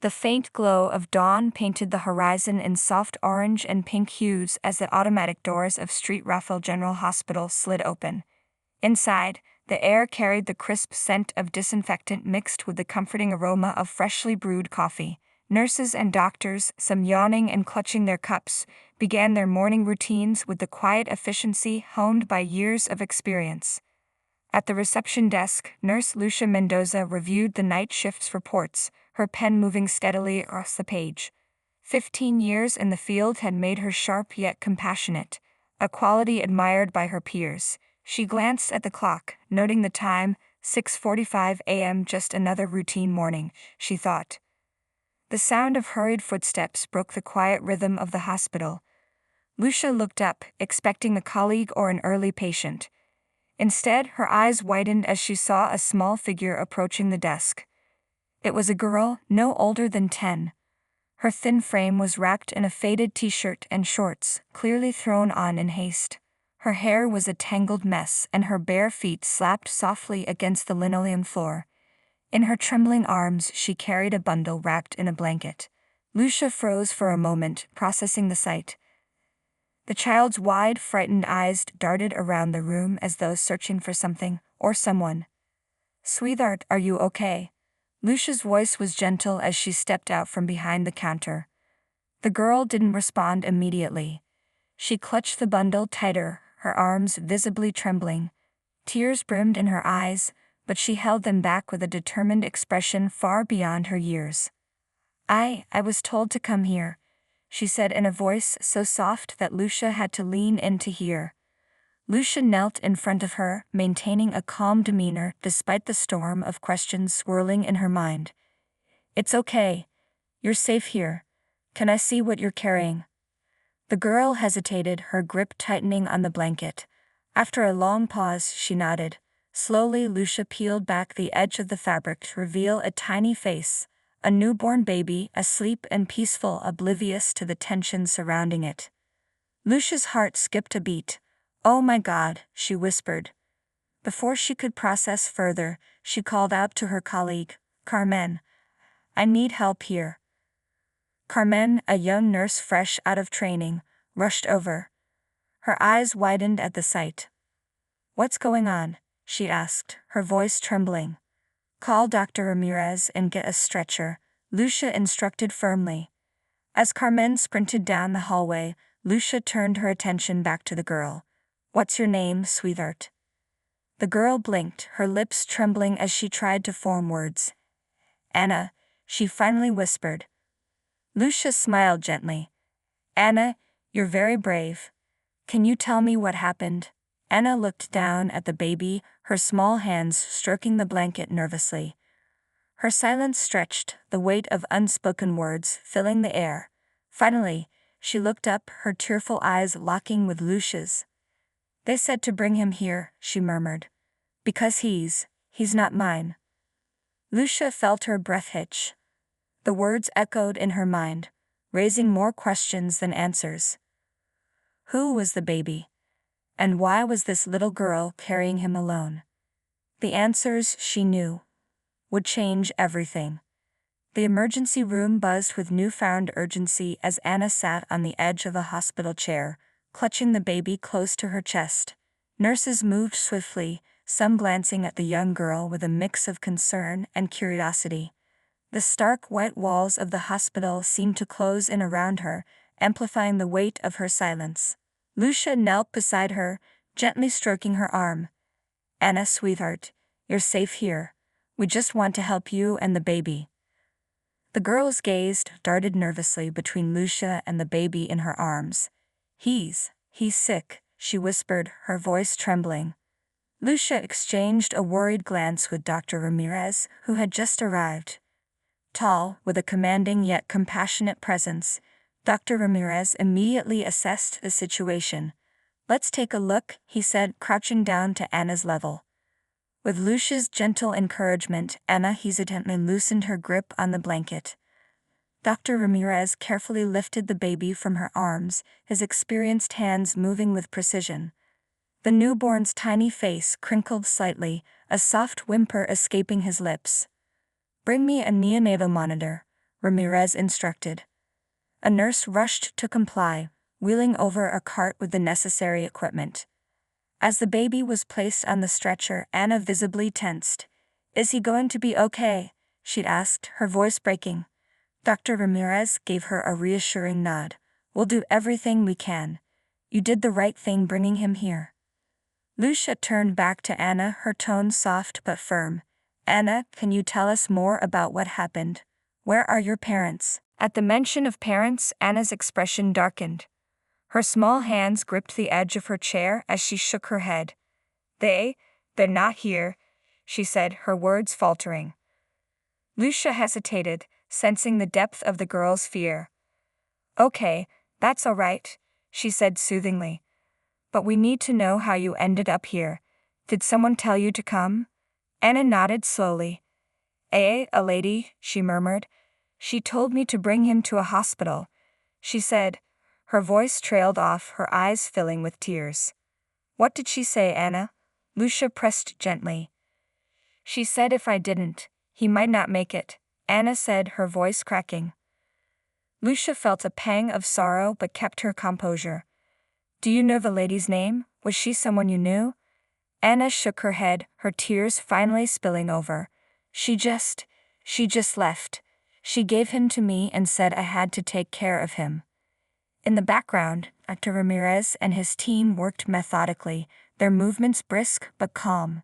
The faint glow of dawn painted the horizon in soft orange and pink hues as the automatic doors of Street Raphael General Hospital slid open. Inside, the air carried the crisp scent of disinfectant mixed with the comforting aroma of freshly brewed coffee. Nurses and doctors, some yawning and clutching their cups, began their morning routines with the quiet efficiency honed by years of experience. At the reception desk, Nurse Lucia Mendoza reviewed the night shift's reports, her pen moving steadily across the page. 15 years in the field had made her sharp yet compassionate, a quality admired by her peers. She glanced at the clock, noting the time, 6:45 a.m. Just another routine morning, she thought. The sound of hurried footsteps broke the quiet rhythm of the hospital. Lucia looked up, expecting a colleague or an early patient. Instead, her eyes widened as she saw a small figure approaching the desk. It was a girl, no older than 10. Her thin frame was wrapped in a faded t-shirt and shorts, clearly thrown on in haste. Her hair was a tangled mess and her bare feet slapped softly against the linoleum floor. In her trembling arms she carried a bundle wrapped in a blanket. Lucia froze for a moment, processing the sight. The child's wide, frightened eyes darted around the room as though searching for something, or someone. "Sweetheart, are you okay?" Lucia's voice was gentle as she stepped out from behind the counter. The girl didn't respond immediately. She clutched the bundle tighter, her arms visibly trembling. Tears brimmed in her eyes, but she held them back with a determined expression far beyond her years. I was told to come here," she said in a voice so soft that Lucia had to lean in to hear. Lucia knelt in front of her, maintaining a calm demeanor despite the storm of questions swirling in her mind. "It's okay. You're safe here. Can I see what you're carrying?" The girl hesitated, her grip tightening on the blanket. After a long pause, she nodded. Slowly, Lucia peeled back the edge of the fabric to reveal a tiny face, a newborn baby, asleep and peaceful, oblivious to the tension surrounding it. Lucia's heart skipped a beat. "Oh my God," she whispered. Before she could process further, she called out to her colleague, "Carmen, I need help here." Carmen, a young nurse fresh out of training, rushed over. Her eyes widened at the sight. "What's going on?" she asked, her voice trembling. "Call Dr. Ramirez and get a stretcher," Lucia instructed firmly. As Carmen sprinted down the hallway, Lucia turned her attention back to the girl. "What's your name, sweetheart?" The girl blinked, her lips trembling as she tried to form words. "Anna," she finally whispered. Lucia smiled gently. "Anna, you're very brave. Can you tell me what happened?" Anna looked down at the baby, her small hands stroking the blanket nervously. Her silence stretched, the weight of unspoken words filling the air. Finally, she looked up, her tearful eyes locking with Lucia's. "They said to bring him here," she murmured. "Because he's not mine." Lucia felt her breath hitch. The words echoed in her mind, raising more questions than answers. Who was the baby? And why was this little girl carrying him alone? The answers, she knew, would change everything. The emergency room buzzed with newfound urgency as Anna sat on the edge of a hospital chair, clutching the baby close to her chest. Nurses moved swiftly, some glancing at the young girl with a mix of concern and curiosity. The stark white walls of the hospital seemed to close in around her, amplifying the weight of her silence. Lucia knelt beside her, gently stroking her arm. "Anna, sweetheart, you're safe here. We just want to help you and the baby." The girl's gaze darted nervously between Lucia and the baby in her arms. He's sick," she whispered, her voice trembling. Lucia exchanged a worried glance with Dr. Ramirez, who had just arrived. Tall, with a commanding yet compassionate presence, Dr. Ramirez immediately assessed the situation. "Let's take a look," he said, crouching down to Anna's level. With Lucia's gentle encouragement, Anna hesitantly loosened her grip on the blanket. Dr. Ramirez carefully lifted the baby from her arms, his experienced hands moving with precision. The newborn's tiny face crinkled slightly, a soft whimper escaping his lips. "Bring me a neonatal monitor," Ramirez instructed. A nurse rushed to comply, wheeling over a cart with the necessary equipment. As the baby was placed on the stretcher, Anna visibly tensed. "Is he going to be okay?" she asked, her voice breaking. Dr. Ramirez gave her a reassuring nod. "We'll do everything we can. You did the right thing bringing him here." Lucia turned back to Anna, her tone soft but firm. "Anna, can you tell us more about what happened? Where are your parents?" At the mention of parents, Anna's expression darkened. Her small hands gripped the edge of her chair as she shook her head. They're not here," she said, her words faltering. Lucia hesitated, sensing the depth of the girl's fear. "Okay, that's all right," she said soothingly. "But we need to know how you ended up here. Did someone tell you to come?" Anna nodded slowly. A lady," she murmured. "She told me to bring him to a hospital," she said. Her voice trailed off, her eyes filling with tears. "What did she say, Anna?" Lucia pressed gently. "She said if I didn't, he might not make it," Anna said, her voice cracking. Lucia felt a pang of sorrow but kept her composure. "Do you know the lady's name? Was she someone you knew?" Anna shook her head, her tears finally spilling over. She just left. She gave him to me and said I had to take care of him." In the background, Dr. Ramirez and his team worked methodically, their movements brisk but calm.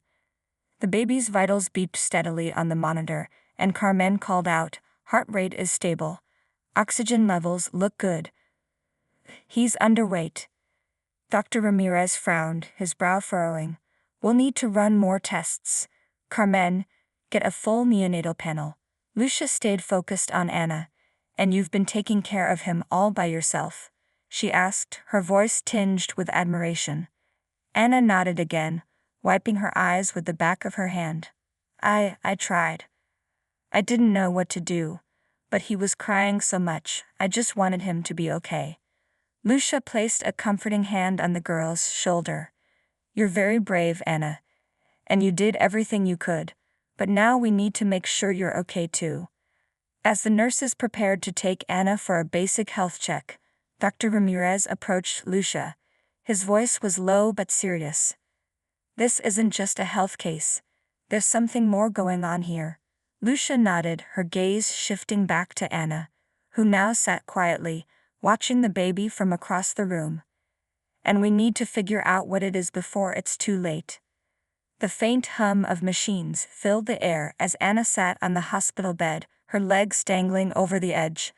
The baby's vitals beeped steadily on the monitor, and Carmen called out, "Heart rate is stable. Oxygen levels look good. He's underweight." Dr. Ramirez frowned, his brow furrowing. "We'll need to run more tests. Carmen, get a full neonatal panel." Lucia stayed focused on Anna. "And you've been taking care of him all by yourself?" she asked, her voice tinged with admiration. Anna nodded again, wiping her eyes with the back of her hand. I tried. I didn't know what to do, but he was crying so much, I just wanted him to be okay." Lucia placed a comforting hand on the girl's shoulder. "You're very brave, Anna. And you did everything you could, but now we need to make sure you're okay too." As the nurses prepared to take Anna for a basic health check, Dr. Ramirez approached Lucia. His voice was low but serious. "This isn't just a health case. There's something more going on here." Lucia nodded, her gaze shifting back to Anna, who now sat quietly, watching the baby from across the room. "And we need to figure out what it is before it's too late." The faint hum of machines filled the air as Anna sat on the hospital bed, her legs dangling over the edge.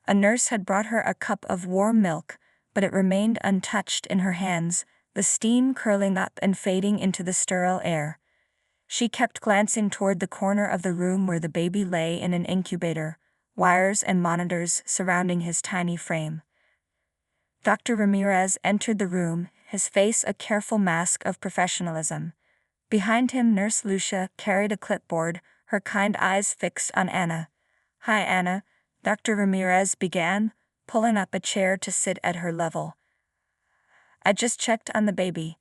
A nurse had brought her a cup of warm milk, but it remained untouched in her hands, the steam curling up and fading into the sterile air. She kept glancing toward the corner of the room where the baby lay in an incubator, wires and monitors surrounding his tiny frame. Dr. Ramirez entered the room, his face a careful mask of professionalism. Behind him, Nurse Lucia carried a clipboard, her kind eyes fixed on Anna. "Hi, Anna," Dr. Ramirez began, pulling up a chair to sit at her level. "I just checked on the baby.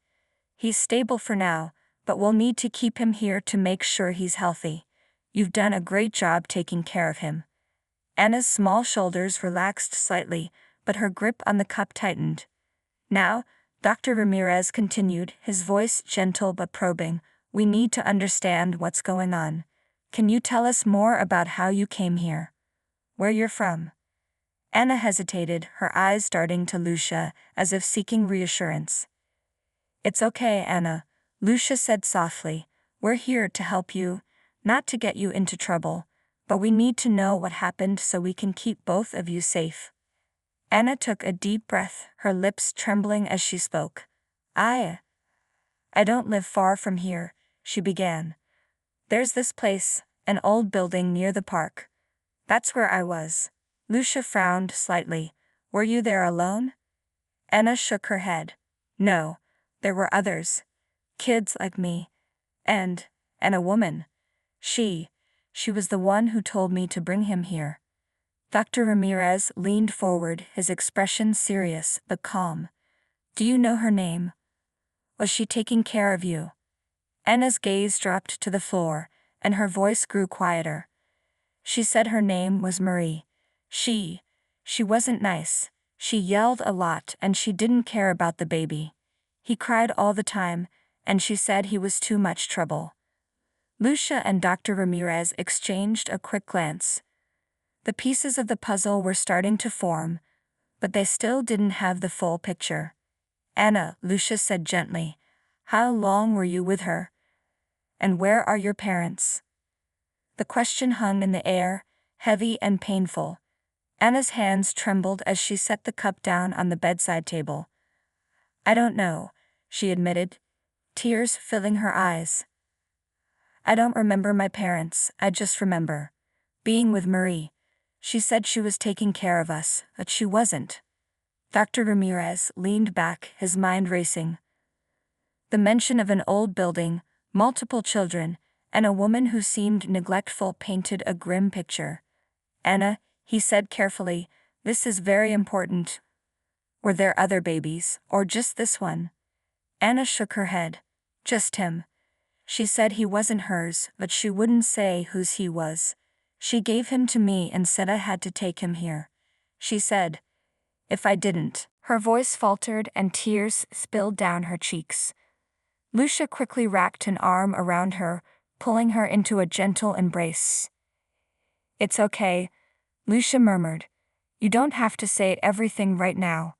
He's stable for now, but we'll need to keep him here to make sure he's healthy. You've done a great job taking care of him." Anna's small shoulders relaxed slightly, but her grip on the cup tightened. "Now," Dr. Ramirez continued, his voice gentle but probing, "we need to understand what's going on. Can you tell us more about how you came here? Where you're from?" Anna hesitated, her eyes darting to Lucia, as if seeking reassurance. "It's okay, Anna," Lucia said softly. "We're here to help you, not to get you into trouble, but we need to know what happened so we can keep both of you safe." Anna took a deep breath, her lips trembling as she spoke. I don't live far from here," she began. "There's this place, an old building near the park. That's where I was." Lucia frowned slightly. "Were you there alone?" Anna shook her head. "No, there were others. Kids like me. And a woman. She was the one who told me to bring him here." Dr. Ramirez leaned forward, his expression serious but calm. "Do you know her name? Was she taking care of you?" Anna's gaze dropped to the floor, and her voice grew quieter. She said her name was Marie. She wasn't nice. She yelled a lot and she didn't care about the baby. He cried all the time, and she said he was too much trouble. Lucia and Dr. Ramirez exchanged a quick glance. The pieces of the puzzle were starting to form, but they still didn't have the full picture. Anna, Lucia said gently, how long were you with her? And where are your parents? The question hung in the air, heavy and painful. Anna's hands trembled as she set the cup down on the bedside table. I don't know, she admitted, tears filling her eyes. I don't remember my parents, I just remember being with Marie. She said she was taking care of us, but she wasn't. Dr. Ramirez leaned back, his mind racing. The mention of an old building, multiple children, and a woman who seemed neglectful painted a grim picture. Anna, he said carefully, this is very important. Were there other babies, or just this one? Anna shook her head. Just him. She said he wasn't hers, but she wouldn't say whose he was. She gave him to me and said I had to take him here. She said, if I didn't. Her voice faltered and tears spilled down her cheeks. Lucia quickly wrapped an arm around her, pulling her into a gentle embrace. It's okay, Lucia murmured. You don't have to say everything right now.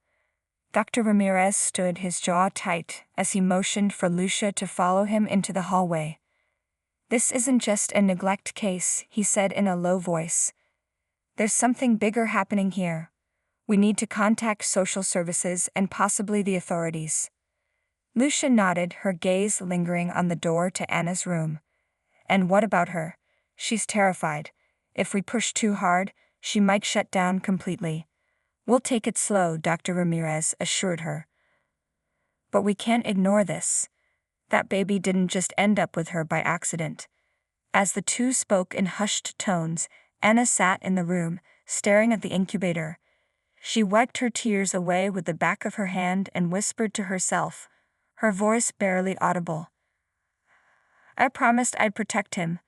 Dr. Ramirez stood, his jaw tight, as he motioned for Lucia to follow him into the hallway. This isn't just a neglect case, he said in a low voice. There's something bigger happening here. We need to contact social services and possibly the authorities. Lucia nodded, her gaze lingering on the door to Anna's room. And what about her? She's terrified. If we push too hard, she might shut down completely. We'll take it slow, Dr. Ramirez assured her. But we can't ignore this. That baby didn't just end up with her by accident. As the two spoke in hushed tones, Anna sat in the room, staring at the incubator. She wiped her tears away with the back of her hand and whispered to herself, her voice barely audible. I promised I'd protect him.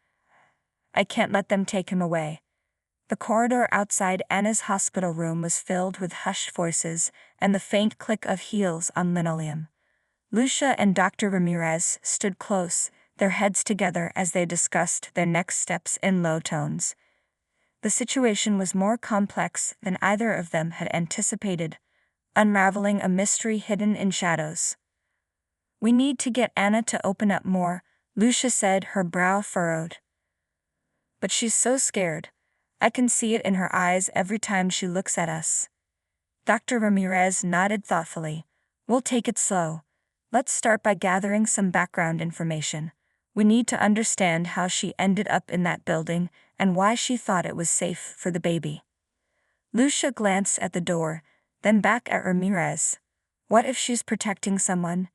I can't let them take him away. The corridor outside Anna's hospital room was filled with hushed voices and the faint click of heels on linoleum. Lucia and Dr. Ramirez stood close, their heads together as they discussed their next steps in low tones. The situation was more complex than either of them had anticipated, unraveling a mystery hidden in shadows. We need to get Anna to open up more, Lucia said, her brow furrowed. But she's so scared. I can see it in her eyes every time she looks at us. Dr. Ramirez nodded thoughtfully. We'll take it slow. Let's start by gathering some background information. We need to understand how she ended up in that building and why she thought it was safe for the baby. Lucia glanced at the door, then back at Ramirez. What if she's protecting someone?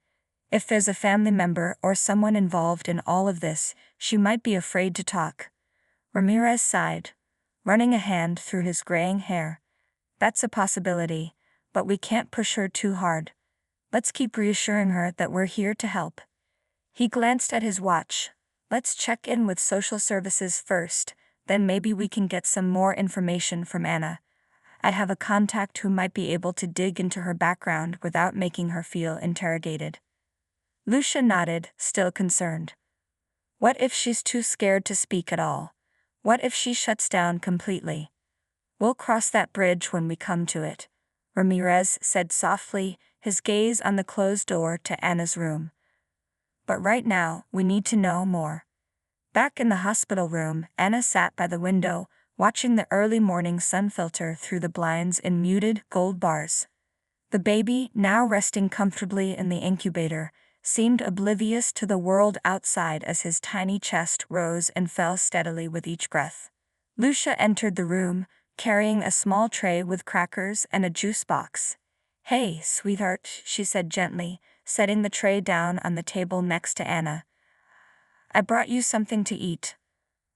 If there's a family member or someone involved in all of this, she might be afraid to talk. Ramirez sighed, running a hand through his graying hair. That's a possibility, but we can't push her too hard. Let's keep reassuring her that we're here to help. He glanced at his watch. Let's check in with social services first, then maybe we can get some more information from Anna. I have a contact who might be able to dig into her background without making her feel interrogated. Lucia nodded, still concerned. What if she's too scared to speak at all? What if she shuts down completely? We'll cross that bridge when we come to it, Ramirez said softly, his gaze on the closed door to Anna's room. But right now, we need to know more. Back in the hospital room, Anna sat by the window, watching the early morning sun filter through the blinds in muted gold bars. The baby, now resting comfortably in the incubator, seemed oblivious to the world outside as his tiny chest rose and fell steadily with each breath. Lucia entered the room, carrying a small tray with crackers and a juice box. Hey, sweetheart, she said gently, setting the tray down on the table next to Anna. I brought you something to eat.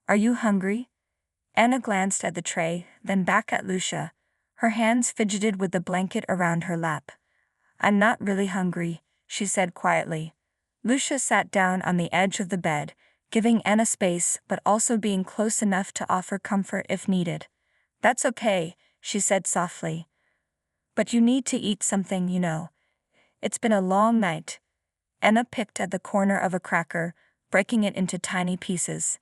Are you hungry? Anna glanced at the tray, then back at Lucia. Her hands fidgeted with the blanket around her lap. I'm not really hungry, she said quietly. Lucia sat down on the edge of the bed, giving Anna space but also being close enough to offer comfort if needed. "That's okay," she said softly. "But you need to eat something, you know. It's been a long night." Anna picked at the corner of a cracker, breaking it into tiny pieces.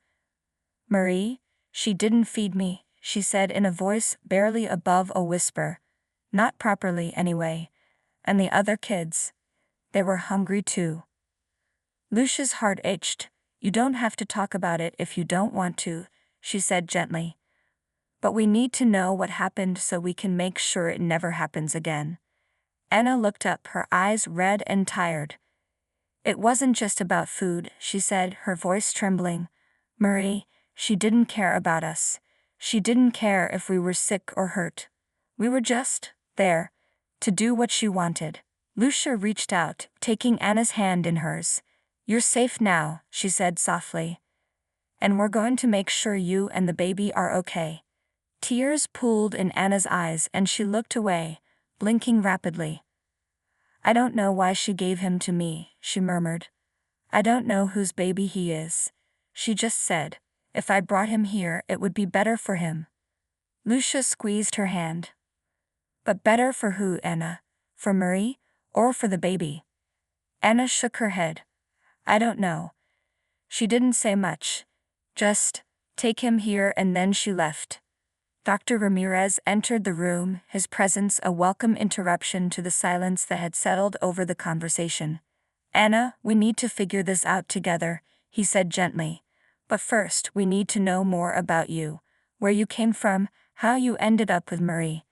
"Marie, she didn't feed me," she said in a voice barely above a whisper. "Not properly, anyway. And the other kids, they were hungry too." Lucia's heart ached. "You don't have to talk about it if you don't want to," she said gently. "But we need to know what happened so we can make sure it never happens again." Anna looked up, her eyes red and tired. "It wasn't just about food," she said, her voice trembling. "Marie, she didn't care about us. She didn't care if we were sick or hurt. We were just there to do what she wanted." Lucia reached out, taking Anna's hand in hers. "You're safe now," she said softly. "And we're going to make sure you and the baby are okay." Tears pooled in Anna's eyes and she looked away, blinking rapidly. "I don't know why she gave him to me," she murmured. "I don't know whose baby he is. She just said, if I brought him here it would be better for him." Lucia squeezed her hand. "But better for who, Anna? For Marie, or for the baby?" Anna shook her head. "I don't know. She didn't say much. Just, take him here, and then she left." Dr. Ramirez entered the room, his presence a welcome interruption to the silence that had settled over the conversation. "Anna, we need to figure this out together," he said gently. "But first we need to know more about you, where you came from, how you ended up with Marie."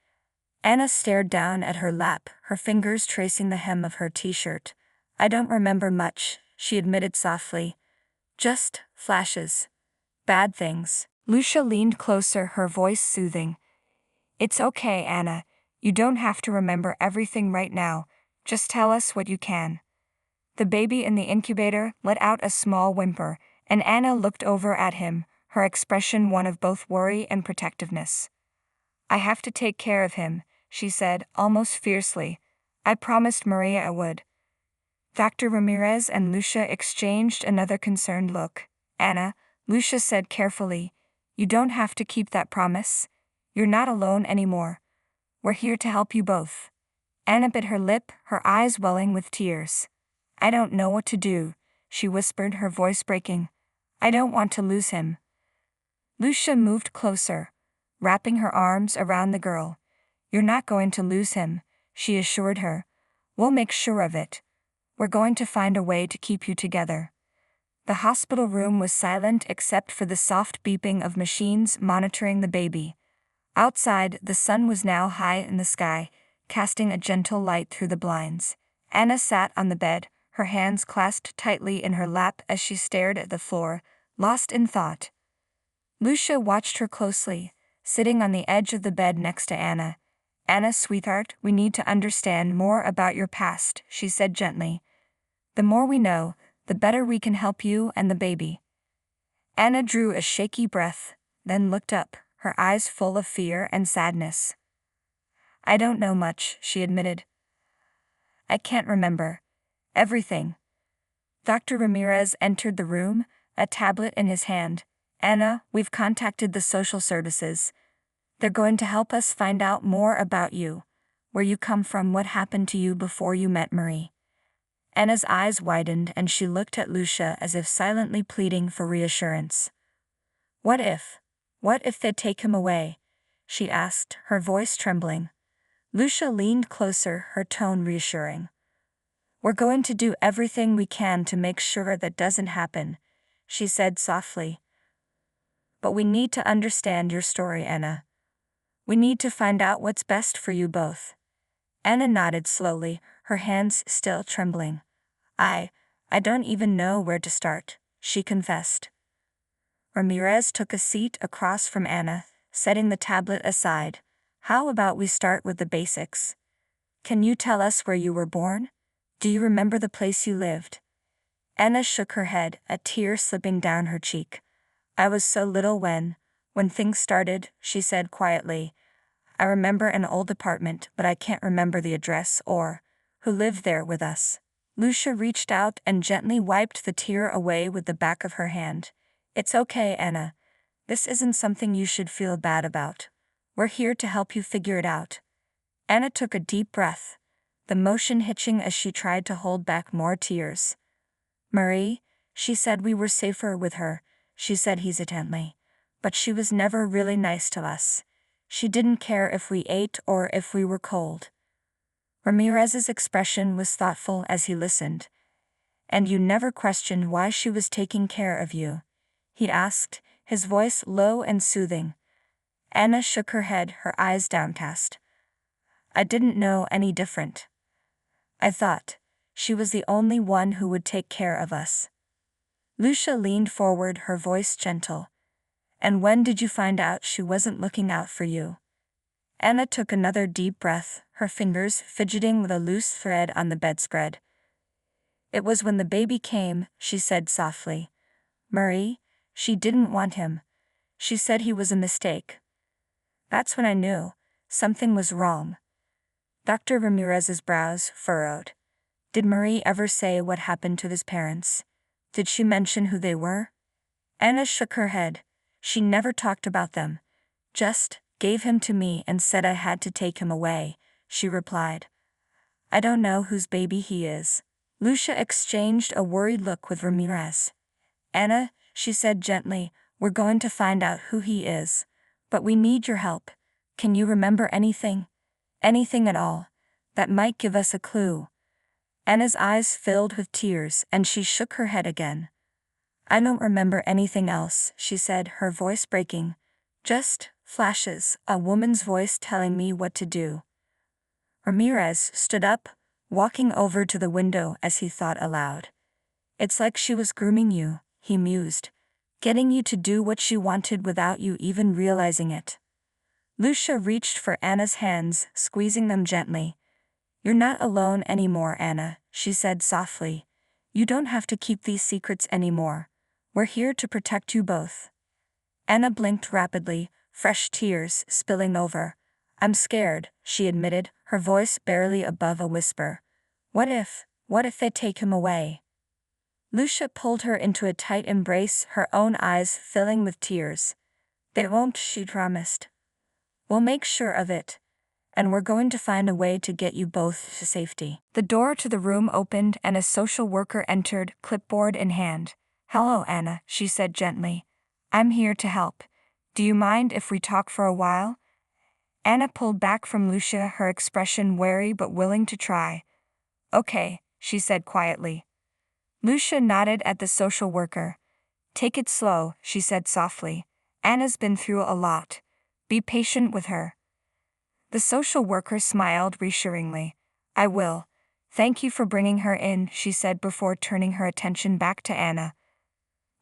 Anna stared down at her lap, her fingers tracing the hem of her t-shirt. "I don't remember much," she admitted softly. "Just flashes. Bad things." Lucia leaned closer, her voice soothing. "It's okay, Anna. You don't have to remember everything right now. Just tell us what you can." The baby in the incubator let out a small whimper, and Anna looked over at him, her expression one of both worry and protectiveness. "I have to take care of him," she said, almost fiercely. "I promised Maria I would." Dr. Ramirez and Lucia exchanged another concerned look. "Anna," Lucia said carefully, "you don't have to keep that promise. You're not alone anymore. We're here to help you both." Anna bit her lip, her eyes welling with tears. "I don't know what to do," she whispered, her voice breaking. "I don't want to lose him." Lucia moved closer, wrapping her arms around the girl. "You're not going to lose him," she assured her. "We'll make sure of it. We're going to find a way to keep you together." The hospital room was silent except for the soft beeping of machines monitoring the baby. Outside, the sun was now high in the sky, casting a gentle light through the blinds. Anna sat on the bed, her hands clasped tightly in her lap as she stared at the floor, lost in thought. Lucia watched her closely, sitting on the edge of the bed next to Anna. "Anna, sweetheart, we need to understand more about your past," she said gently. "The more we know, the better we can help you and the baby." Anna drew a shaky breath, then looked up, her eyes full of fear and sadness. "I don't know much," she admitted. "I can't remember everything." Dr. Ramirez entered the room, a tablet in his hand. "Anna, we've contacted the social services. They're going to help us find out more about you, where you come from, what happened to you before you met Marie." Anna's eyes widened and she looked at Lucia as if silently pleading for reassurance. What if they take him away?" she asked, her voice trembling. Lucia leaned closer, her tone reassuring. "We're going to do everything we can to make sure that doesn't happen," she said softly. "But we need to understand your story, Anna. We need to find out what's best for you both." Anna nodded slowly, her hands still trembling. I don't even know where to start," she confessed. Ramirez took a seat across from Anna, setting the tablet aside. "How about we start with the basics? Can you tell us where you were born? Do you remember the place you lived?" Anna shook her head, a tear slipping down her cheek. "I was so little when things started," she said quietly. "I remember an old apartment, but I can't remember the address or who lived there with us." Lucia reached out and gently wiped the tear away with the back of her hand. It's okay, Anna. This isn't something you should feel bad about. We're here to help you figure it out. Anna took a deep breath, the motion hitching as she tried to hold back more tears. Marie, she said we were safer with her, she said hesitantly. But she was never really nice to us. She didn't care if we ate or if we were cold. Ramirez's expression was thoughtful as he listened. And you never questioned why she was taking care of you? He asked, his voice low and soothing. Anna shook her head, her eyes downcast. I didn't know any different. I thought she was the only one who would take care of us. Lucia leaned forward, her voice gentle. And when did you find out she wasn't looking out for you? Anna took another deep breath, her fingers fidgeting with a loose thread on the bedspread. It was when the baby came, she said softly. Marie, she didn't want him. She said he was a mistake. That's when I knew something was wrong. Dr. Ramirez's brows furrowed. Did Marie ever say what happened to his parents? Did she mention who they were? Anna shook her head. She never talked about them. Just gave him to me and said I had to take him away, she replied. I don't know whose baby he is. Lucia exchanged a worried look with Ramirez. Anna, she said gently, we're going to find out who he is. But we need your help. Can you remember anything? Anything at all that might give us a clue? Anna's eyes filled with tears and she shook her head again. I don't remember anything else, she said, her voice breaking. Just flashes, a woman's voice telling me what to do. Ramirez stood up, walking over to the window as he thought aloud. It's like she was grooming you, he mused, getting you to do what she wanted without you even realizing it. Lucia reached for Anna's hands, squeezing them gently. You're not alone anymore, Anna, she said softly. You don't have to keep these secrets anymore. We're here to protect you both. Anna blinked rapidly, fresh tears spilling over. I'm scared, she admitted, her voice barely above a whisper. What if they take him away? Lucia pulled her into a tight embrace, her own eyes filling with tears. They won't, she promised. We'll make sure of it. And we're going to find a way to get you both to safety. The door to the room opened and a social worker entered, clipboard in hand. Hello, Anna, she said gently. I'm here to help. Do you mind if we talk for a while? Anna pulled back from Lucia, her expression wary but willing to try. Okay, she said quietly. Lucia nodded at the social worker. Take it slow, she said softly. Anna's been through a lot. Be patient with her. The social worker smiled reassuringly. I will. Thank you for bringing her in, she said before turning her attention back to Anna.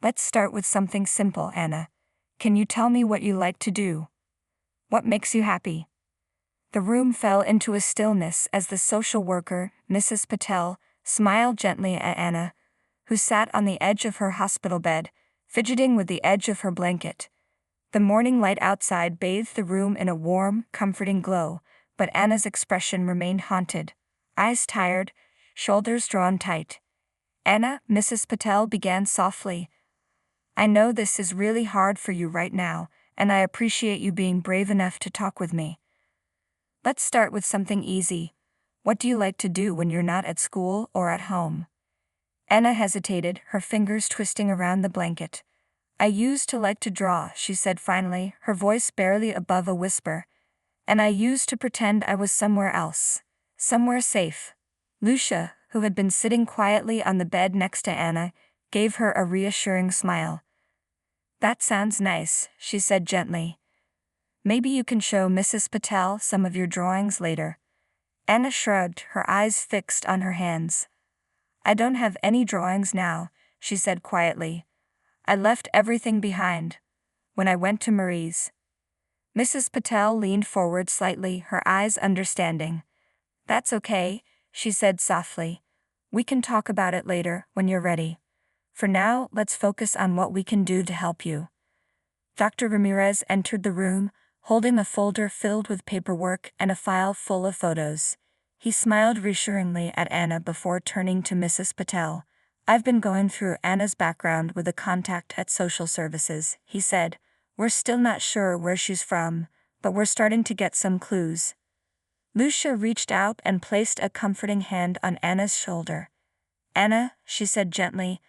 Let's start with something simple, Anna. Can you tell me what you like to do? What makes you happy? The room fell into a stillness as the social worker, Mrs. Patel, smiled gently at Anna, who sat on the edge of her hospital bed, fidgeting with the edge of her blanket. The morning light outside bathed the room in a warm, comforting glow, but Anna's expression remained haunted. Eyes tired, shoulders drawn tight. Anna, Mrs. Patel began softly. I know this is really hard for you right now, and I appreciate you being brave enough to talk with me. Let's start with something easy. What do you like to do when you're not at school or at home? Anna hesitated, her fingers twisting around the blanket. I used to like to draw, she said finally, her voice barely above a whisper. And I used to pretend I was somewhere else. Somewhere safe. Lucia, who had been sitting quietly on the bed next to Anna, gave her a reassuring smile. That sounds nice, she said gently. Maybe you can show Mrs. Patel some of your drawings later. Anna shrugged, her eyes fixed on her hands. I don't have any drawings now, she said quietly. I left everything behind when I went to Marie's. Mrs. Patel leaned forward slightly, her eyes understanding. That's okay, she said softly. We can talk about it later when you're ready. For now, let's focus on what we can do to help you. Dr. Ramirez entered the room, holding a folder filled with paperwork and a file full of photos. He smiled reassuringly at Anna before turning to Mrs. Patel. "I've been going through Anna's background with a contact at social services," he said. "We're still not sure where she's from, but we're starting to get some clues." Lucia reached out and placed a comforting hand on Anna's shoulder. "Anna," she said gently,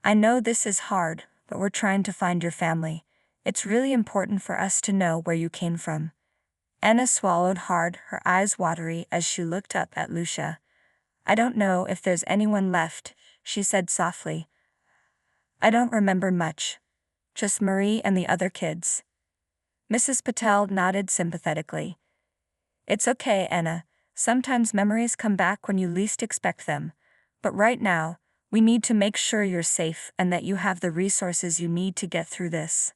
"I know this is hard, but we're trying to find your family. It's really important for us to know where you came from." Anna swallowed hard, her eyes watery as she looked up at Lucia. "I don't know if there's anyone left," she said softly. "I don't remember much. Just Marie and the other kids." Mrs. Patel nodded sympathetically. "It's okay, Anna. Sometimes memories come back when you least expect them. But right now, we need to make sure you're safe and that you have the resources you need to get through this."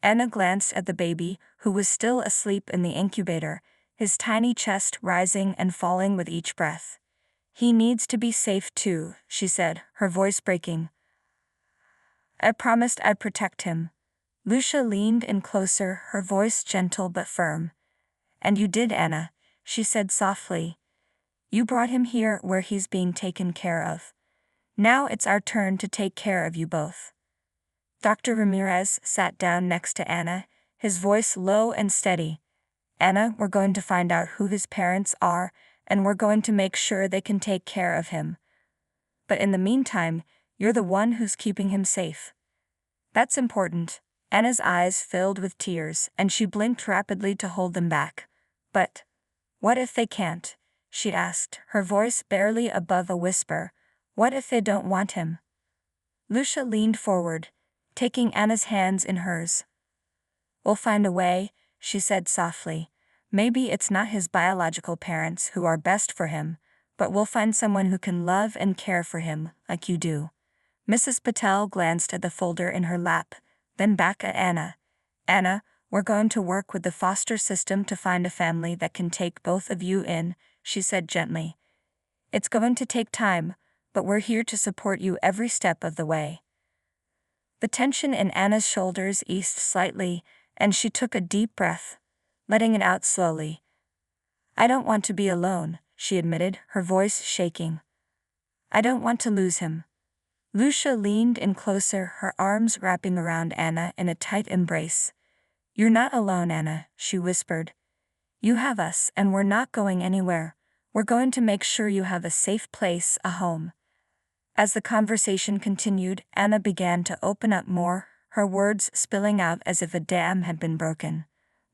Anna glanced at the baby, who was still asleep in the incubator, his tiny chest rising and falling with each breath. "He needs to be safe too," she said, her voice breaking. "I promised I'd protect him." Lucia leaned in closer, her voice gentle but firm. "And you did, Anna," she said softly. "You brought him here where he's being taken care of. Now it's our turn to take care of you both." Dr. Ramirez sat down next to Anna, his voice low and steady. "Anna, we're going to find out who his parents are, and we're going to make sure they can take care of him. But in the meantime, you're the one who's keeping him safe." "That's important." Anna's eyes filled with tears, and she blinked rapidly to hold them back. "But what if they can't?" she asked, her voice barely above a whisper. "What if they don't want him?" Lucia leaned forward, taking Anna's hands in hers. "We'll find a way," she said softly. "Maybe it's not his biological parents who are best for him, but we'll find someone who can love and care for him like you do." Mrs. Patel glanced at the folder in her lap, then back at Anna. "Anna, we're going to work with the foster system to find a family that can take both of you in," she said gently. "It's going to take time, but we're here to support you every step of the way." The tension in Anna's shoulders eased slightly, and she took a deep breath, letting it out slowly. "I don't want to be alone," she admitted, her voice shaking. "I don't want to lose him." Lucia leaned in closer, her arms wrapping around Anna in a tight embrace. "You're not alone, Anna," she whispered. "You have us, and we're not going anywhere. We're going to make sure you have a safe place, a home." As the conversation continued, Anna began to open up more, her words spilling out as if a dam had been broken.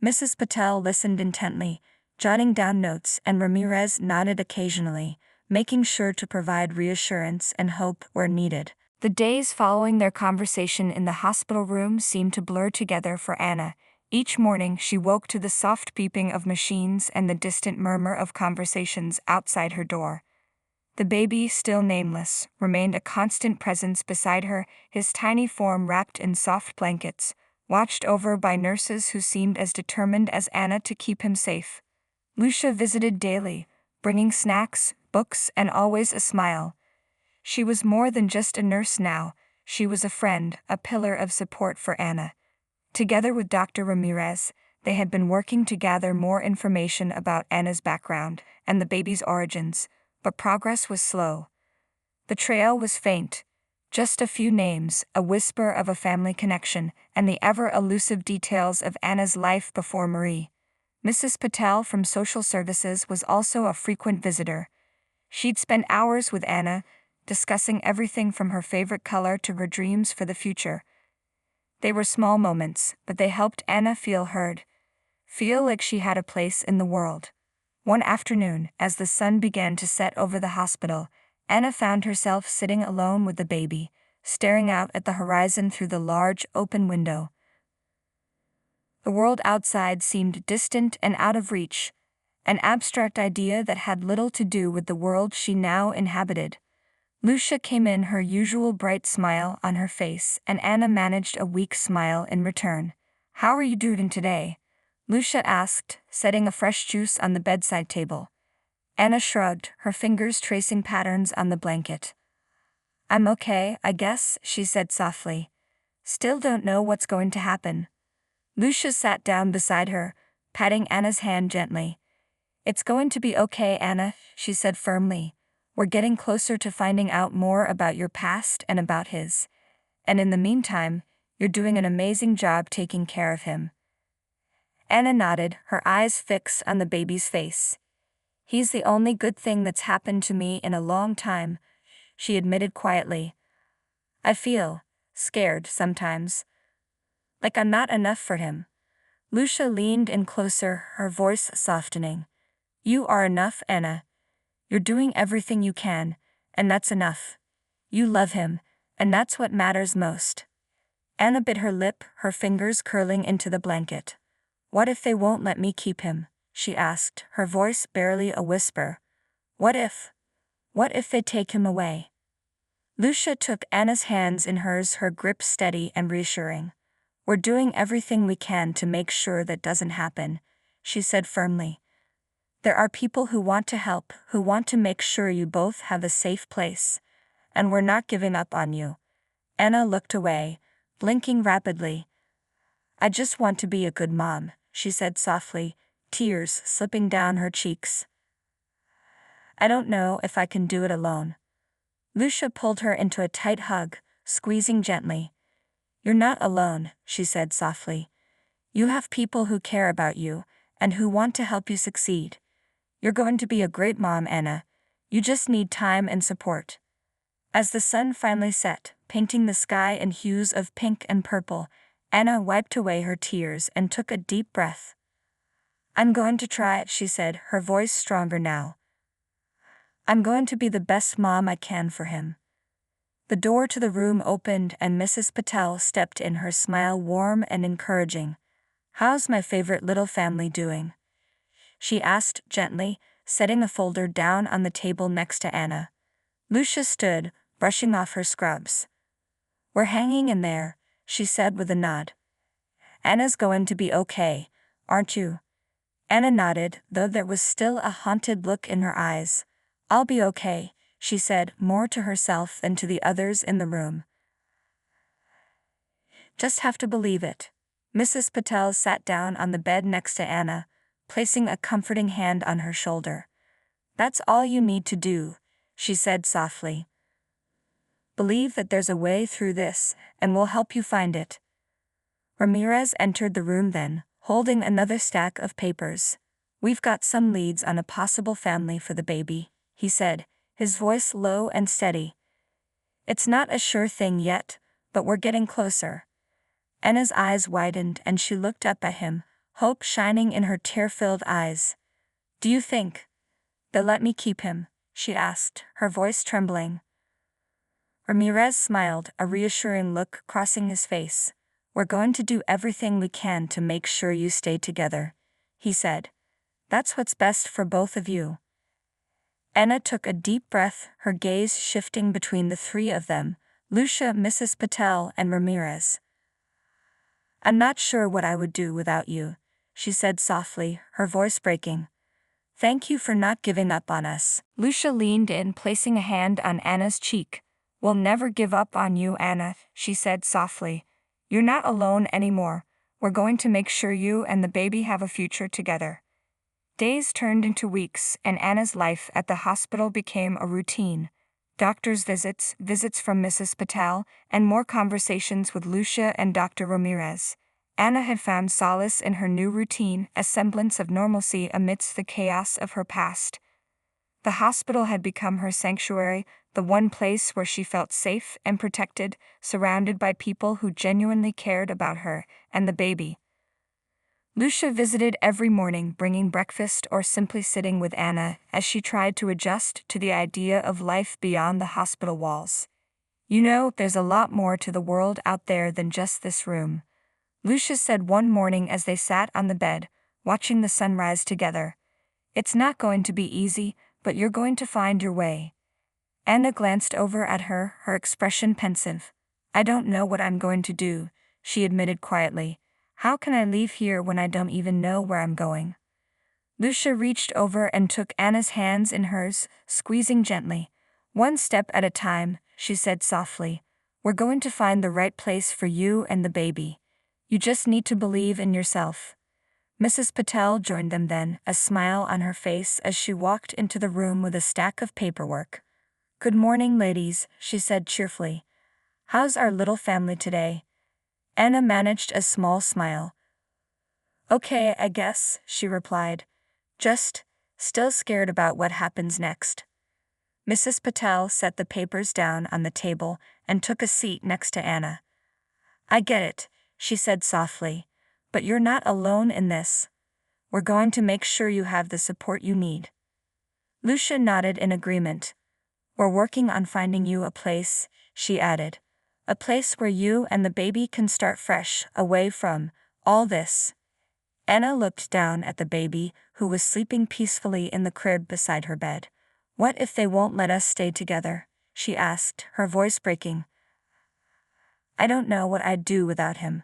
Mrs. Patel listened intently, jotting down notes, and Ramirez nodded occasionally, making sure to provide reassurance and hope where needed. The days following their conversation in the hospital room seemed to blur together for Anna. Each morning she woke to the soft beeping of machines and the distant murmur of conversations outside her door. The baby, still nameless, remained a constant presence beside her, his tiny form wrapped in soft blankets, watched over by nurses who seemed as determined as Anna to keep him safe. Lucia visited daily, bringing snacks, books, and always a smile. She was more than just a nurse now, she was a friend, a pillar of support for Anna. Together with Dr. Ramirez, they had been working to gather more information about Anna's background and the baby's origins, but progress was slow. The trail was faint. Just a few names, a whisper of a family connection, and the ever-elusive details of Anna's life before Marie. Mrs. Patel from social services was also a frequent visitor. She'd spend hours with Anna, discussing everything from her favorite color to her dreams for the future. They were small moments, but they helped Anna feel heard, feel like she had a place in the world. One afternoon, as the sun began to set over the hospital, Anna found herself sitting alone with the baby, staring out at the horizon through the large, open window. The world outside seemed distant and out of reach, an abstract idea that had little to do with the world she now inhabited. Lucia came in, her usual bright smile on her face, and Anna managed a weak smile in return. "How are you doing today?" Lucia asked, setting a fresh juice on the bedside table. Anna shrugged, her fingers tracing patterns on the blanket. "I'm okay, I guess," she said softly. "Still don't know what's going to happen." Lucia sat down beside her, patting Anna's hand gently. It's going to be okay, Anna, she said firmly. We're getting closer to finding out more about your past and about his. And in the meantime, you're doing an amazing job taking care of him. Anna nodded, her eyes fixed on the baby's face. He's the only good thing that's happened to me in a long time, she admitted quietly. I feel scared sometimes. Like I'm not enough for him. Lucia leaned in closer, her voice softening. You are enough, Anna. You're doing everything you can, and that's enough. You love him, and that's what matters most. Anna bit her lip, her fingers curling into the blanket. What if they won't let me keep him? She asked, her voice barely a whisper. What if they take him away? Lucia took Anna's hands in hers, her grip steady and reassuring. We're doing everything we can to make sure that doesn't happen, she said firmly. There are people who want to help, who want to make sure you both have a safe place. And we're not giving up on you. Anna looked away, blinking rapidly. I just want to be a good mom, she said softly, tears slipping down her cheeks. I don't know if I can do it alone. Lucia pulled her into a tight hug, squeezing gently. You're not alone, she said softly. You have people who care about you, and who want to help you succeed. You're going to be a great mom, Anna. You just need time and support. As the sun finally set, painting the sky in hues of pink and purple, Anna wiped away her tears and took a deep breath. I'm going to try it, she said, her voice stronger now. I'm going to be the best mom I can for him. The door to the room opened and Mrs. Patel stepped in, her smile warm and encouraging. How's my favorite little family doing? She asked gently, setting a folder down on the table next to Anna. Lucia stood, brushing off her scrubs. We're hanging in there, she said with a nod. Anna's going to be okay, aren't you? Anna nodded, though there was still a haunted look in her eyes. I'll be okay, she said, more to herself than to the others in the room. Just have to believe it. Mrs. Patel sat down on the bed next to Anna, placing a comforting hand on her shoulder. That's all you need to do, she said softly. Believe that there's a way through this, and we'll help you find it. Ramirez entered the room then, holding another stack of papers. We've got some leads on a possible family for the baby, he said, his voice low and steady. It's not a sure thing yet, but we're getting closer. Anna's eyes widened and she looked up at him, hope shining in her tear-filled eyes. Do you think they'll let me keep him? She asked, her voice trembling. Ramirez smiled, a reassuring look crossing his face. We're going to do everything we can to make sure you stay together, he said. That's what's best for both of you. Anna took a deep breath, her gaze shifting between the three of them, Lucia, Mrs. Patel, and Ramirez. I'm not sure what I would do without you, she said softly, her voice breaking. Thank you for not giving up on us. Lucia leaned in, placing a hand on Anna's cheek. We'll never give up on you, Anna, she said softly. You're not alone anymore. We're going to make sure you and the baby have a future together. Days turned into weeks, and Anna's life at the hospital became a routine. Doctor's visits, visits from Mrs. Patel, and more conversations with Lucia and Dr. Ramirez. Anna had found solace in her new routine, a semblance of normalcy amidst the chaos of her past. The hospital had become her sanctuary, the one place where she felt safe and protected, surrounded by people who genuinely cared about her and the baby. Lucia visited every morning, bringing breakfast or simply sitting with Anna as she tried to adjust to the idea of life beyond the hospital walls. You know, there's a lot more to the world out there than just this room, Lucia said one morning as they sat on the bed, watching the sunrise together. It's not going to be easy, but you're going to find your way. Anna glanced over at her, her expression pensive. I don't know what I'm going to do, she admitted quietly. How can I leave here when I don't even know where I'm going? Lucia reached over and took Anna's hands in hers, squeezing gently. One step at a time, she said softly. We're going to find the right place for you and the baby. You just need to believe in yourself. Mrs. Patel joined them then, a smile on her face as she walked into the room with a stack of paperwork. "Good morning, ladies," she said cheerfully. "How's our little family today?" Anna managed a small smile. "Okay, I guess," she replied. "Just, still scared about what happens next." Mrs. Patel set the papers down on the table and took a seat next to Anna. "I get it," she said softly, "but you're not alone in this. We're going to make sure you have the support you need." Lucia nodded in agreement. "We're working on finding you a place," she added. "A place where you and the baby can start fresh, away from all this." Anna looked down at the baby, who was sleeping peacefully in the crib beside her bed. "What if they won't let us stay together?" she asked, her voice breaking. "I don't know what I'd do without him."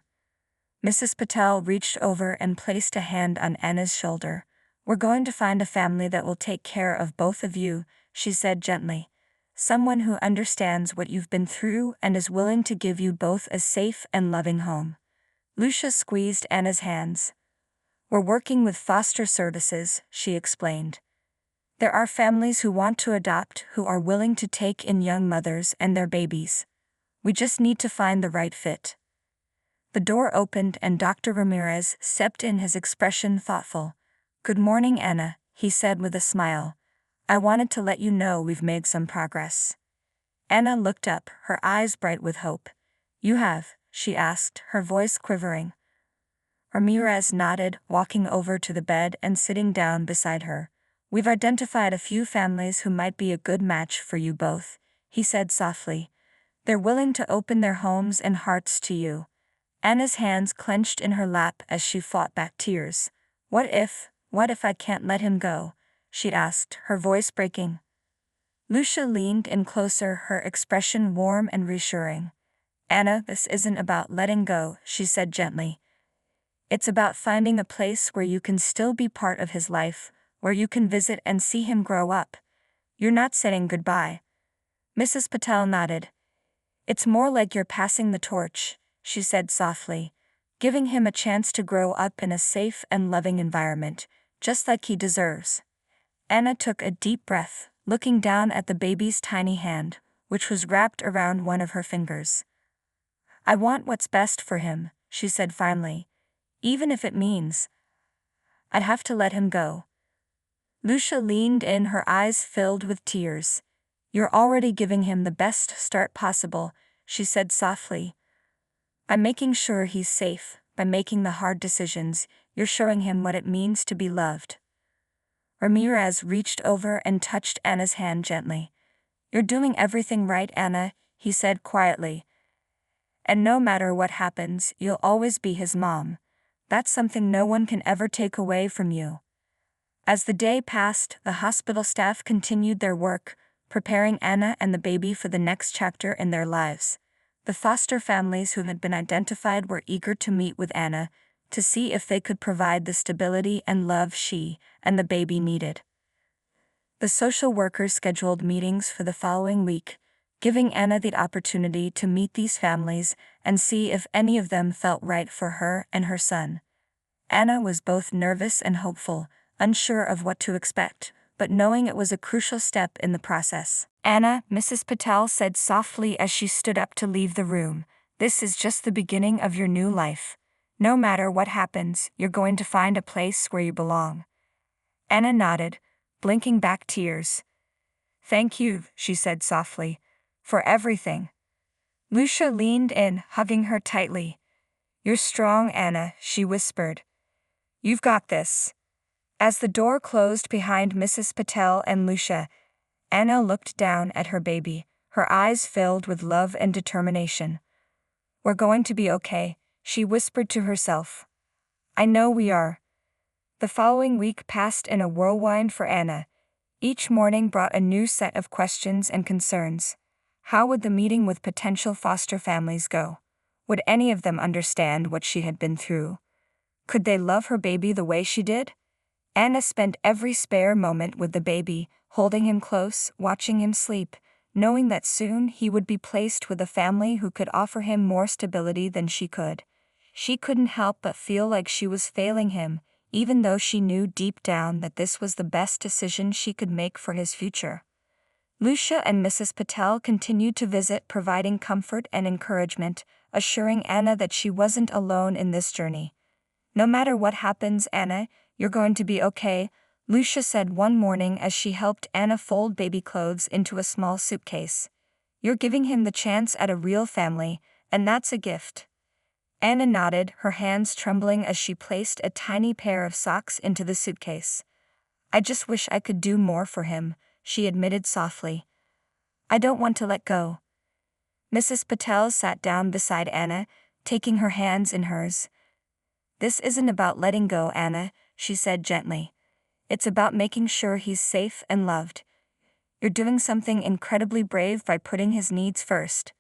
Mrs. Patel reached over and placed a hand on Anna's shoulder. "We're going to find a family that will take care of both of you," she said gently. "Someone who understands what you've been through and is willing to give you both a safe and loving home." Lucia squeezed Anna's hands. "We're working with foster services," she explained. "There are families who want to adopt who are willing to take in young mothers and their babies. We just need to find the right fit." The door opened and Dr. Ramirez stepped in, his expression thoughtful. "Good morning, Anna," he said with a smile. "I wanted to let you know we've made some progress." Anna looked up, her eyes bright with hope. "You have?" she asked, her voice quivering. Ramirez nodded, walking over to the bed and sitting down beside her. "We've identified a few families who might be a good match for you both," he said softly. "They're willing to open their homes and hearts to you." Anna's hands clenched in her lap as she fought back tears. What if I can't let him go?" she asked, her voice breaking. Lucia leaned in closer, her expression warm and reassuring. "Anna, this isn't about letting go," she said gently. "It's about finding a place where you can still be part of his life, where you can visit and see him grow up. You're not saying goodbye." Mrs. Patel nodded. "It's more like you're passing the torch," she said softly, "giving him a chance to grow up in a safe and loving environment, just like he deserves." Anna took a deep breath, looking down at the baby's tiny hand, which was wrapped around one of her fingers. "I want what's best for him," she said finally, "even if it means I'd have to let him go." Lucia leaned in, her eyes filled with tears. "You're already giving him the best start possible," she said softly. "By making sure he's safe, by making the hard decisions, you're showing him what it means to be loved." Ramirez reached over and touched Anna's hand gently. "You're doing everything right, Anna," he said quietly. "And no matter what happens, you'll always be his mom. That's something no one can ever take away from you." As the day passed, the hospital staff continued their work, preparing Anna and the baby for the next chapter in their lives. The foster families who had been identified were eager to meet with Anna, to see if they could provide the stability and love she and the baby needed. The social workers scheduled meetings for the following week, giving Anna the opportunity to meet these families and see if any of them felt right for her and her son. Anna was both nervous and hopeful, unsure of what to expect, but knowing it was a crucial step in the process. "Anna," Mrs. Patel said softly as she stood up to leave the room, "this is just the beginning of your new life. No matter what happens, you're going to find a place where you belong." Anna nodded, blinking back tears. "Thank you," she said softly, "for everything." Lucia leaned in, hugging her tightly. "You're strong, Anna," she whispered. "You've got this." As the door closed behind Mrs. Patel and Lucia, Anna looked down at her baby, her eyes filled with love and determination. "We're going to be okay," she whispered to herself. "I know we are." The following week passed in a whirlwind for Anna. Each morning brought a new set of questions and concerns. How would the meeting with potential foster families go? Would any of them understand what she had been through? Could they love her baby the way she did? Anna spent every spare moment with the baby, holding him close, watching him sleep, knowing that soon he would be placed with a family who could offer him more stability than she could. She couldn't help but feel like she was failing him, even though she knew deep down that this was the best decision she could make for his future. Lucia and Mrs. Patel continued to visit, providing comfort and encouragement, assuring Anna that she wasn't alone in this journey. "No matter what happens, Anna, you're going to be okay," Lucia said one morning as she helped Anna fold baby clothes into a small suitcase. "You're giving him the chance at a real family, and that's a gift." Anna nodded, her hands trembling as she placed a tiny pair of socks into the suitcase. "I just wish I could do more for him," she admitted softly. "I don't want to let go." Mrs. Patel sat down beside Anna, taking her hands in hers. "This isn't about letting go, Anna," she said gently. "It's about making sure he's safe and loved. You're doing something incredibly brave by putting his needs first."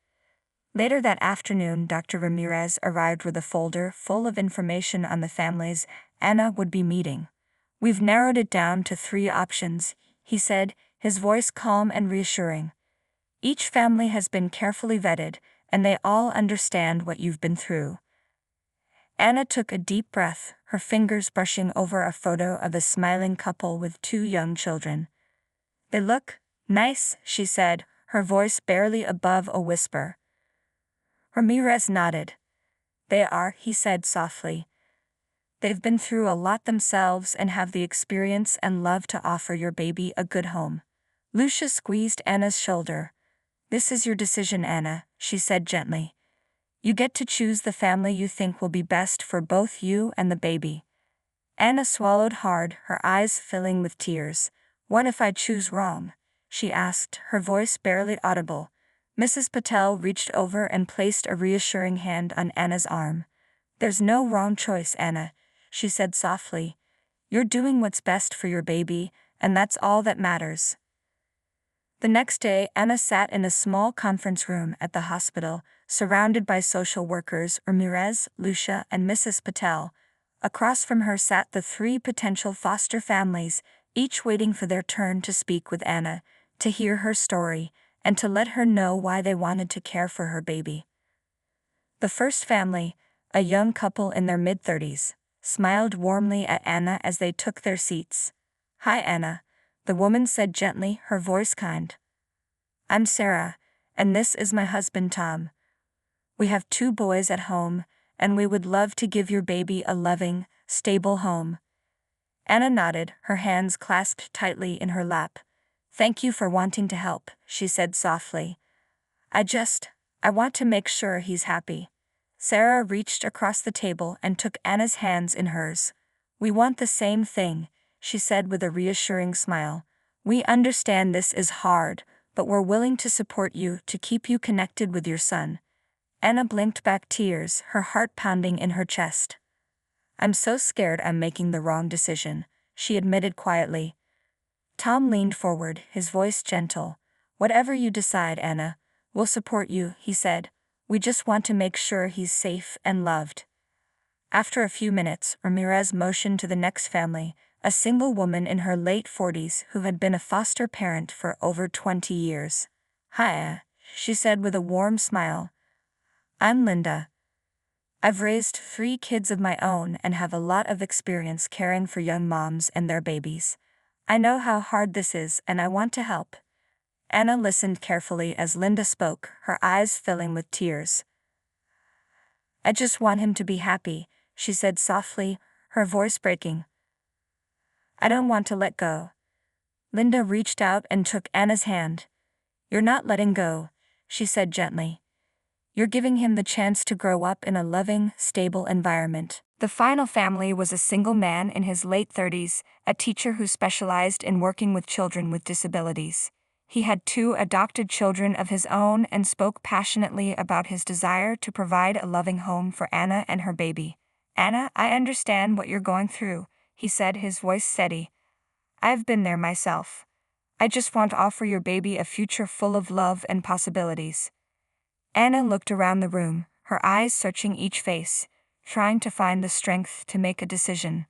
Later that afternoon, Dr. Ramirez arrived with a folder full of information on the families Anna would be meeting. "We've narrowed it down to 3 options," he said, his voice calm and reassuring. "Each family has been carefully vetted, and they all understand what you've been through." Anna took a deep breath, her fingers brushing over a photo of a smiling couple with 2 young children. "They look nice," she said, her voice barely above a whisper. Ramirez nodded. "They are," he said softly. "They've been through a lot themselves and have the experience and love to offer your baby a good home." Lucia squeezed Anna's shoulder. "This is your decision, Anna," she said gently. "You get to choose the family you think will be best for both you and the baby." Anna swallowed hard, her eyes filling with tears. "What if I choose wrong?" she asked, her voice barely audible. Mrs. Patel reached over and placed a reassuring hand on Anna's arm. "There's no wrong choice, Anna," she said softly. "You're doing what's best for your baby, and that's all that matters." The next day, Anna sat in a small conference room at the hospital, surrounded by social workers Ramirez, Lucia, and Mrs. Patel. Across from her sat the 3 potential foster families, each waiting for their turn to speak with Anna, to hear her story, and to let her know why they wanted to care for her baby. The first family, a young couple in their mid-30s, smiled warmly at Anna as they took their seats. "Hi, Anna," the woman said gently, her voice kind. "I'm Sarah, and this is my husband Tom. We have 2 boys at home, and we would love to give your baby a loving, stable home." Anna nodded, her hands clasped tightly in her lap. "Thank you for wanting to help," she said softly. I want to make sure he's happy." Sarah reached across the table and took Anna's hands in hers. "We want the same thing," she said with a reassuring smile. "We understand this is hard, but we're willing to support you to keep you connected with your son." Anna blinked back tears, her heart pounding in her chest. "I'm so scared I'm making the wrong decision," she admitted quietly. Tom leaned forward, his voice gentle. "Whatever you decide, Anna, we'll support you," he said. "We just want to make sure he's safe and loved." After a few minutes, Ramirez motioned to the next family, a single woman in her late 40s who had been a foster parent for over 20 years. "Hi," she said with a warm smile. "I'm Linda. I've raised 3 kids of my own and have a lot of experience caring for young moms and their babies. I know how hard this is and I want to help." Anna listened carefully as Linda spoke, her eyes filling with tears. "I just want him to be happy," she said softly, her voice breaking. "I don't want to let go." Linda reached out and took Anna's hand. "You're not letting go," she said gently. "You're giving him the chance to grow up in a loving, stable environment." The final family was a single man in his late 30s, a teacher who specialized in working with children with disabilities. He had 2 adopted children of his own and spoke passionately about his desire to provide a loving home for Anna and her baby. "Anna, I understand what you're going through," he said, his voice steady. "I've been there myself. I just want to offer your baby a future full of love and possibilities." Anna looked around the room, her eyes searching each face, trying to find the strength to make a decision.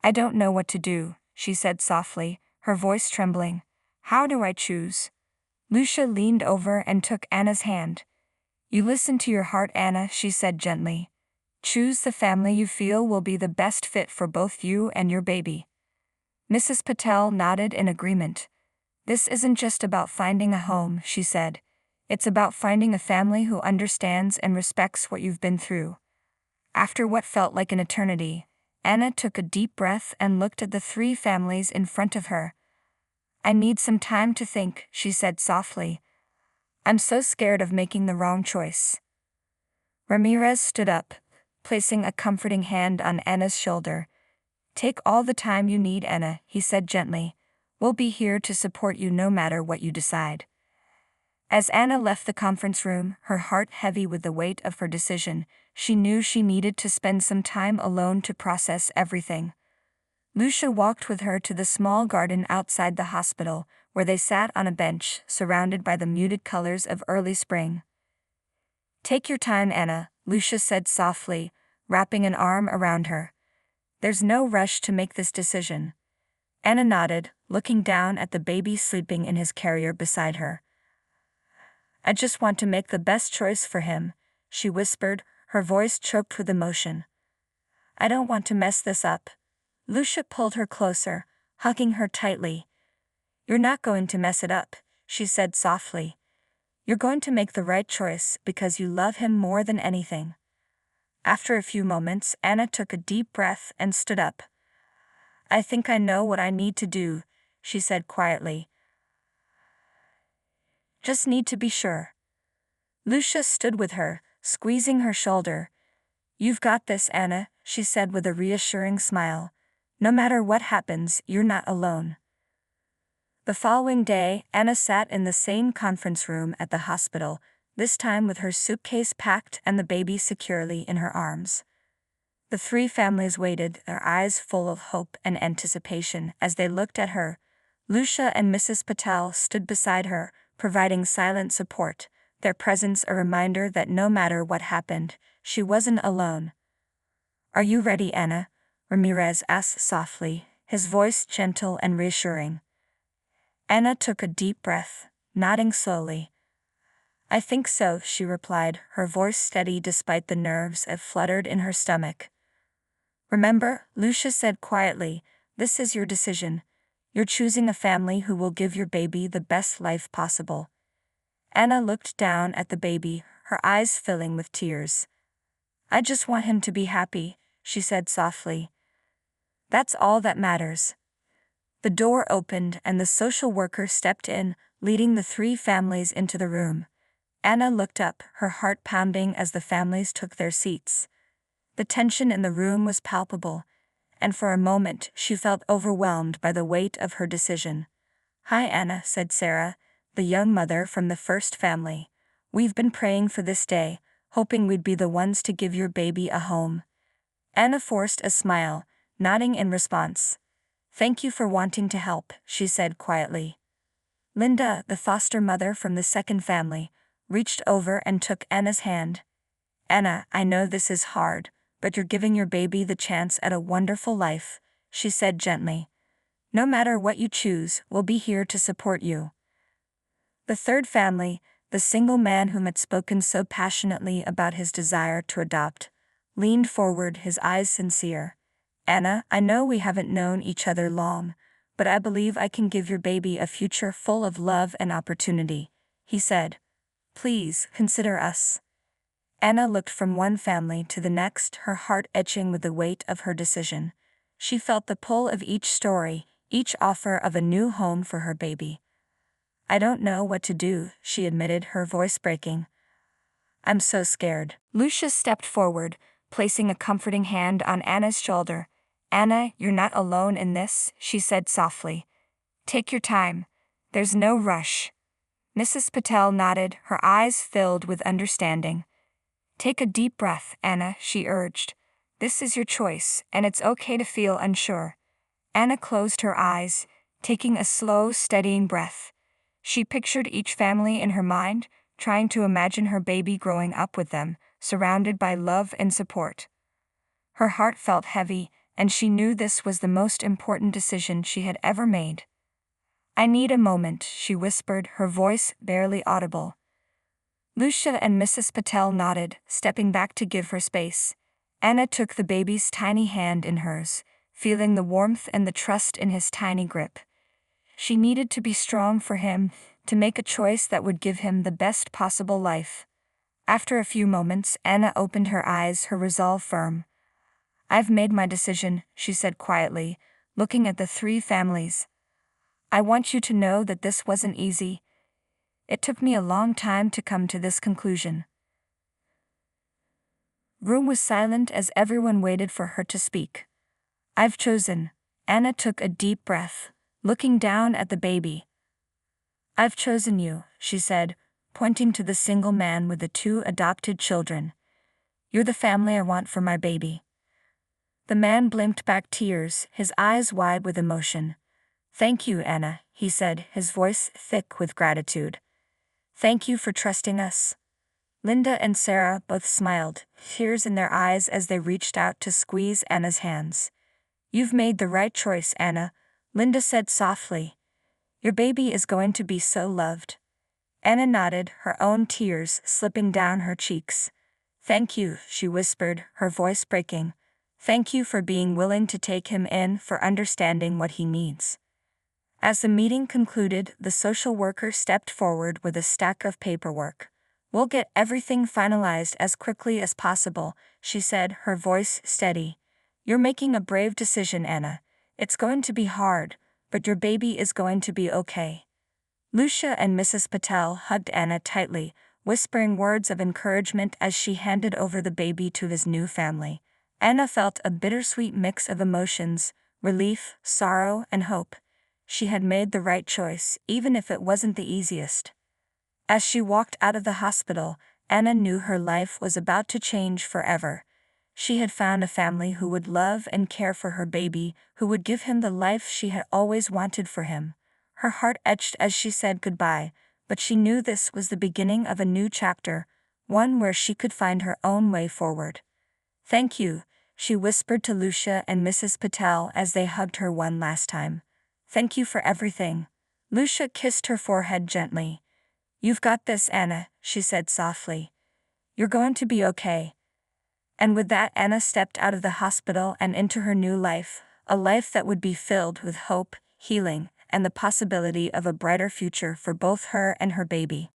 "I don't know what to do," she said softly, her voice trembling. "How do I choose?" Lucia leaned over and took Anna's hand. "You listen to your heart, Anna," she said gently. Choose the family you feel will be the best fit for both you and your baby. Mrs. Patel nodded in agreement. This isn't just about finding a home, she said. It's about finding a family who understands and respects what you've been through. After what felt like an eternity, Anna took a deep breath and looked at the three families in front of her. I need some time to think, she said softly. I'm so scared of making the wrong choice. Ramirez stood up, placing a comforting hand on Anna's shoulder. Take all the time you need, Anna, he said gently. We'll be here to support you no matter what you decide. As Anna left the conference room, her heart heavy with the weight of her decision, she knew she needed to spend some time alone to process everything. Lucia walked with her to the small garden outside the hospital, where they sat on a bench, surrounded by the muted colors of early spring. Take your time, Anna, Lucia said softly, wrapping an arm around her. There's no rush to make this decision. Anna nodded, looking down at the baby sleeping in his carrier beside her. I just want to make the best choice for him, she whispered, her voice choked with emotion. I don't want to mess this up. Lucia pulled her closer, hugging her tightly. You're not going to mess it up, she said softly. You're going to make the right choice because you love him more than anything. After a few moments, Anna took a deep breath and stood up. I think I know what I need to do, she said quietly. Just need to be sure. Lucia stood with her, squeezing her shoulder. You've got this, Anna, she said with a reassuring smile. No matter what happens, you're not alone. The following day, Anna sat in the same conference room at the hospital, this time with her suitcase packed and the baby securely in her arms. The three families waited, their eyes full of hope and anticipation as they looked at her. Lucia and Mrs. Patel stood beside her, providing silent support, their presence a reminder that no matter what happened, she wasn't alone. Are you ready, Anna? Ramirez asked softly, his voice gentle and reassuring. Anna took a deep breath, nodding slowly. I think so, she replied, her voice steady despite the nerves that fluttered in her stomach. Remember, Lucia said quietly, this is your decision. You're choosing a family who will give your baby the best life possible. Anna looked down at the baby, her eyes filling with tears. I just want him to be happy, she said softly. That's all that matters. The door opened and the social worker stepped in, leading the three families into the room. Anna looked up, her heart pounding as the families took their seats. The tension in the room was palpable, and for a moment she felt overwhelmed by the weight of her decision. Hi, Anna, said Sarah, the young mother from the first family. We've been praying for this day, hoping we'd be the ones to give your baby a home. Anna forced a smile, nodding in response. Thank you for wanting to help, she said quietly. Linda, the foster mother from the second family, reached over and took Anna's hand. Anna, I know this is hard, but you're giving your baby the chance at a wonderful life, she said gently. No matter what you choose, we'll be here to support you. The third family, the single man whom had spoken so passionately about his desire to adopt, leaned forward, his eyes sincere. Anna, I know we haven't known each other long, but I believe I can give your baby a future full of love and opportunity, he said. Please, consider us. Anna looked from one family to the next, her heart etching with the weight of her decision. She felt the pull of each story, each offer of a new home for her baby. I don't know what to do, she admitted, her voice breaking. I'm so scared. Lucia stepped forward, placing a comforting hand on Anna's shoulder. Anna, you're not alone in this, she said softly. Take your time. There's no rush. Mrs. Patel nodded, her eyes filled with understanding. Take a deep breath, Anna, she urged. This is your choice, and it's okay to feel unsure. Anna closed her eyes, taking a slow, steadying breath. She pictured each family in her mind, trying to imagine her baby growing up with them, surrounded by love and support. Her heart felt heavy, and she knew this was the most important decision she had ever made. I need a moment, she whispered, her voice barely audible. Lucia and Mrs. Patel nodded, stepping back to give her space. Anna took the baby's tiny hand in hers, feeling the warmth and the trust in his tiny grip. She needed to be strong for him, to make a choice that would give him the best possible life. After a few moments, Anna opened her eyes, her resolve firm. "I've made my decision," she said quietly, looking at the three families. "I want you to know that this wasn't easy. It took me a long time to come to this conclusion." Room was silent as everyone waited for her to speak. "I've chosen." Anna took a deep breath, looking down at the baby. "I've chosen you," she said, pointing to the single man with the two adopted children. "You're the family I want for my baby." The man blinked back tears, his eyes wide with emotion. "Thank you, Anna," he said, his voice thick with gratitude. "Thank you for trusting us." Linda and Sarah both smiled, tears in their eyes as they reached out to squeeze Anna's hands. "You've made the right choice, Anna," Linda said softly. "Your baby is going to be so loved." Anna nodded, her own tears slipping down her cheeks. "Thank you," she whispered, her voice breaking. "Thank you for being willing to take him in, for understanding what he needs." As the meeting concluded, the social worker stepped forward with a stack of paperwork. "We'll get everything finalized as quickly as possible," she said, her voice steady. "You're making a brave decision, Anna. It's going to be hard, but your baby is going to be okay." Lucia and Mrs. Patel hugged Anna tightly, whispering words of encouragement as she handed over the baby to his new family. Anna felt a bittersweet mix of emotions, relief, sorrow, and hope. She had made the right choice, even if it wasn't the easiest. As she walked out of the hospital, Anna knew her life was about to change forever. She had found a family who would love and care for her baby, who would give him the life she had always wanted for him. Her heart ached as she said goodbye, but she knew this was the beginning of a new chapter, one where she could find her own way forward. "Thank you," she whispered to Lucia and Mrs. Patel as they hugged her one last time. "Thank you for everything." Lucia kissed her forehead gently. "You've got this, Anna," she said softly. "You're going to be okay." And with that, Anna stepped out of the hospital and into her new life, a life that would be filled with hope, healing, and the possibility of a brighter future for both her and her baby.